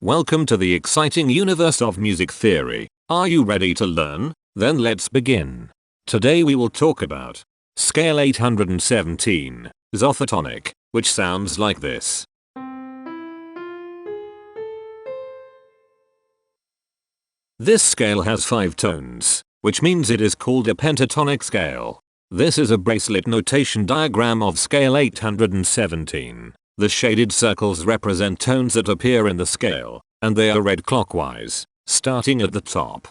Welcome to the exciting universe of music theory. Are you ready to learn? Then let's begin. Today we will talk about Scale 817, Zothitonic, which sounds like this. This scale has 5 tones, which means it is called a pentatonic scale. This is a bracelet notation diagram of scale 817. The shaded circles represent tones that appear in the scale, and they are read clockwise, starting at the top.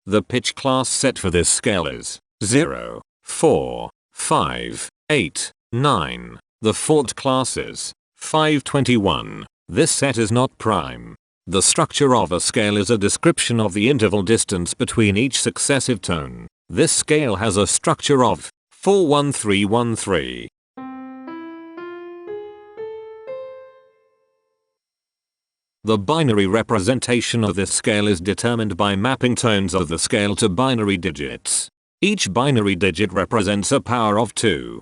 The pitch class set for this scale is 0, 4, 5, 8, 9. The fault class is 521. This set is not prime. The structure of a scale is a description of the interval distance between each successive tone. This scale has a structure of 41313. The binary representation of this scale is determined by mapping tones of the scale to binary digits. Each binary digit represents a power of 2.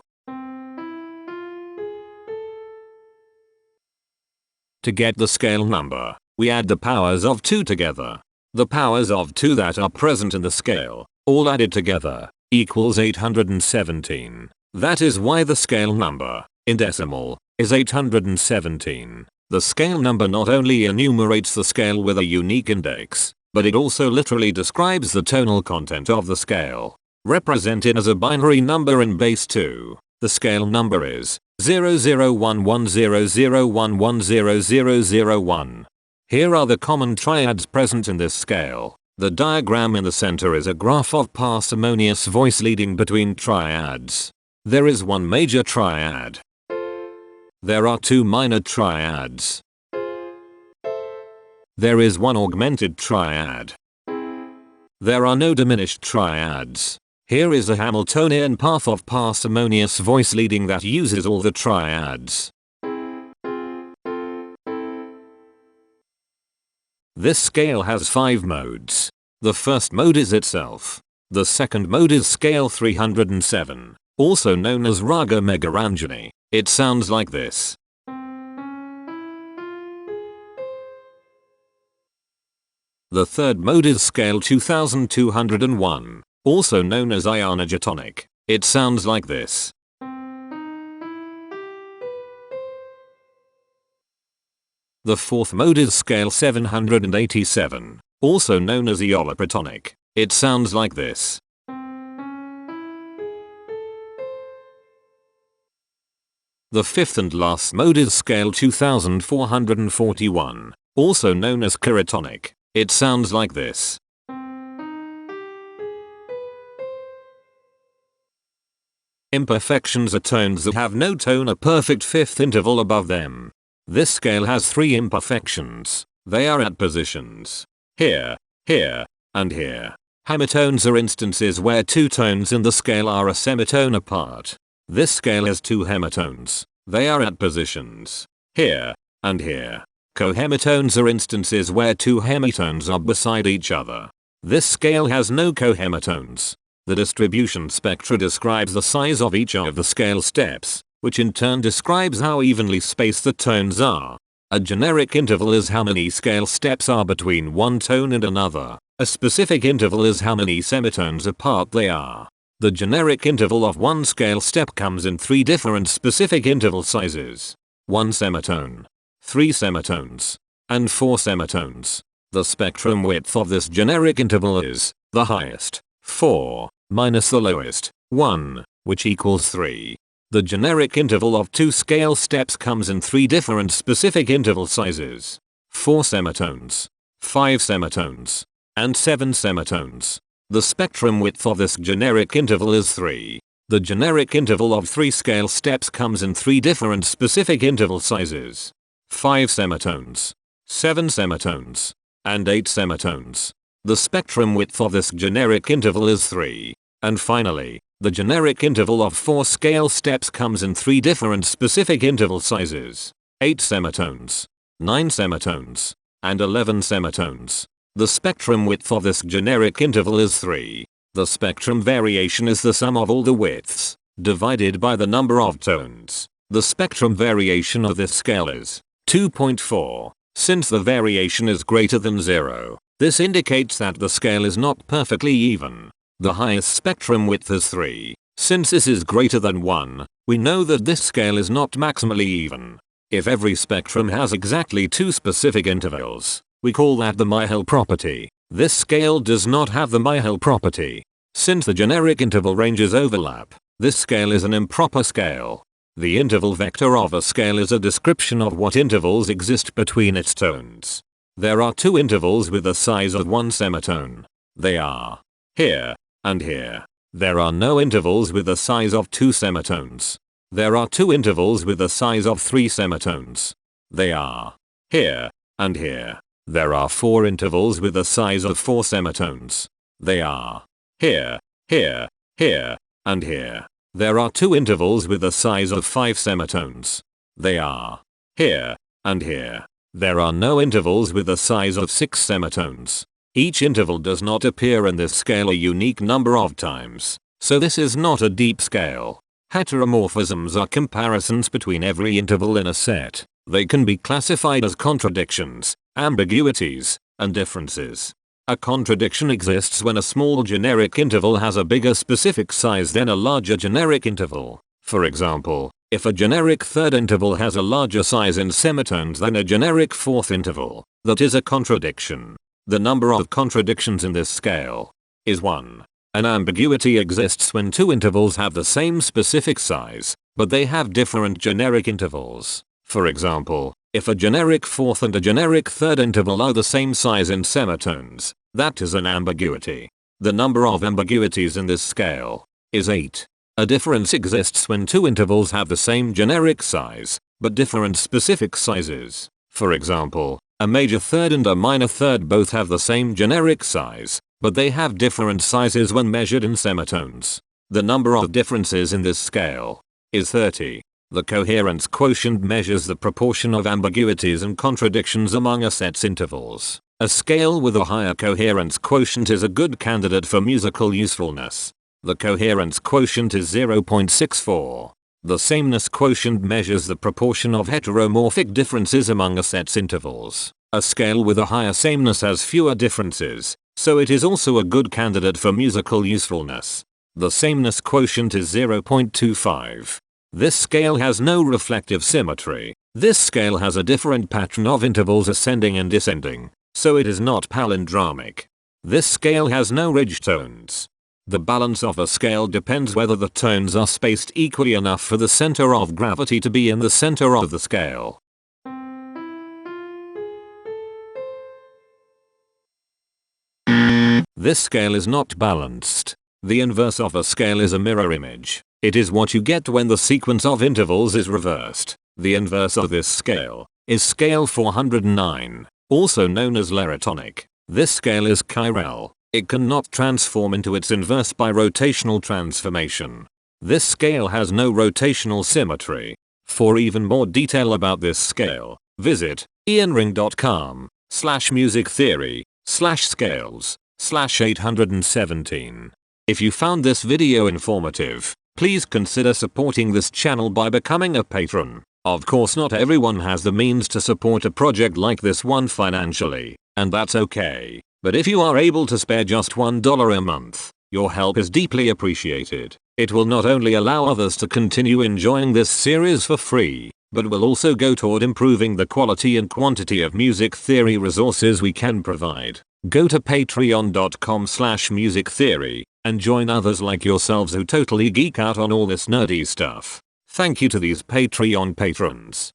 To get the scale number, we add the powers of 2 together. The powers of 2 that are present in the scale, all added together, equals 817. That is why the scale number, in decimal, is 817. The scale number not only enumerates the scale with a unique index, but it also literally describes the tonal content of the scale. Represented as a binary number in base 2, the scale number is 001100110001. Here are the common triads present in this scale. The diagram in the center is a graph of parsimonious voice leading between triads. There is one major triad. There are 2 minor triads. There is one augmented triad. There are no diminished triads. Here is a Hamiltonian path of parsimonious voice leading that uses all the triads. This scale has 5 modes. The first mode is itself. The second mode is scale 307, also known as Raga Megaranjani. It sounds like this. The third mode is scale 2201, also known as Untitled. It sounds like this. The fourth mode is scale 787, also known as pentatonic. It sounds like this. The fifth and last mode is scale 2441, also known as triads. It sounds like this. Imperfections are tones that have no tone or perfect fifth interval above them. This scale has 3 imperfections. They are at positions here, here, and here. Hemitones are instances where 2 tones in the scale are a semitone apart. This scale has 2 hemitones. They are at positions here and here. Cohemitones are instances where 2 hemitones are beside each other. This scale has no cohemitones. The distribution spectra describes the size of each of the scale steps, which in turn describes how evenly spaced the tones are. A generic interval is how many scale steps are between one tone and another. A specific interval is how many semitones apart they are. The generic interval of one scale step comes in 3 different specific interval sizes. 1 semitone, 3 semitones, and 4 semitones. The spectrum width of this generic interval is the highest, 4, minus the lowest, 1, which equals 3. The generic interval of 2 scale steps comes in 3 different specific interval sizes. 4 semitones, 5 semitones, and 7 semitones. The spectrum width of this generic interval is 3. The generic interval of 3 scale steps comes in 3 different specific interval sizes. 5 semitones, 7 semitones, and 8 semitones. The spectrum width of this generic interval is 3. And finally, the generic interval of 4 scale steps comes in 3 different specific interval sizes. 8 semitones, 9 semitones, and 11 semitones. The spectrum width of this generic interval is 3. The spectrum variation is the sum of all the widths, divided by the number of tones. The spectrum variation of this scale is 2.4. Since the variation is greater than 0, this indicates that the scale is not perfectly even. The highest spectrum width is 3. Since this is greater than 1, we know that this scale is not maximally even. If every spectrum has exactly 2 specific intervals, we call that the Myhill property. This scale does not have the Myhill property. Since the generic interval ranges overlap, this scale is an improper scale. The interval vector of a scale is a description of what intervals exist between its tones. There are 2 intervals with the size of 1 semitone. They are here and here. There are no intervals with the size of 2 semitones. There are 2 intervals with the size of 3 semitones. They are here and here. There are 4 intervals with the size of 4 semitones. They are here, here, here, and here. There are 2 intervals with the size of 5 semitones. They are here and here. There are no intervals with the size of 6 semitones. Each interval does not appear in this scale a unique number of times, so this is not a deep scale. Heteromorphisms are comparisons between every interval in a set. They can be classified as contradictions, ambiguities, and differences. A contradiction exists when a small generic interval has a bigger specific size than a larger generic interval. For example, if a generic third interval has a larger size in semitones than a generic fourth interval, that is a contradiction. The number of contradictions in this scale is 1. An ambiguity exists when 2 intervals have the same specific size, but they have different generic intervals. For example, if a generic fourth and a generic third interval are the same size in semitones, that is an ambiguity. The number of ambiguities in this scale is 8. A difference exists when 2 intervals have the same generic size, but different specific sizes. For example, a major third and a minor third both have the same generic size, but they have different sizes when measured in semitones. The number of differences in this scale is 30. The coherence quotient measures the proportion of ambiguities and contradictions among a set's intervals. A scale with a higher coherence quotient is a good candidate for musical usefulness. The coherence quotient is 0.64. The sameness quotient measures the proportion of heteromorphic differences among a set's intervals. A scale with a higher sameness has fewer differences, so it is also a good candidate for musical usefulness. The sameness quotient is 0.25. This scale has no reflective symmetry. This scale has a different pattern of intervals ascending and descending, so it is not palindromic. This scale has no ridge tones. The balance of a scale depends whether the tones are spaced equally enough for the center of gravity to be in the center of the scale. This scale is not balanced. The inverse of a scale is a mirror image. It is what you get when the sequence of intervals is reversed. The inverse of this scale is scale 409, also known as Zothitonic. This scale is chiral. It cannot transform into its inverse by rotational transformation. This scale has no rotational symmetry. For even more detail about this scale, visit ianring.com/musictheory/scales/817. If you found this video informative, please consider supporting this channel by becoming a patron. Of course, not everyone has the means to support a project like this one financially, and that's okay. But if you are able to spare just $1 a month, your help is deeply appreciated. It will not only allow others to continue enjoying this series for free, but will also go toward improving the quality and quantity of music theory resources we can provide. Go to patreon.com/musictheory and join others like yourselves who totally geek out on all this nerdy stuff. Thank you to these Patreon patrons.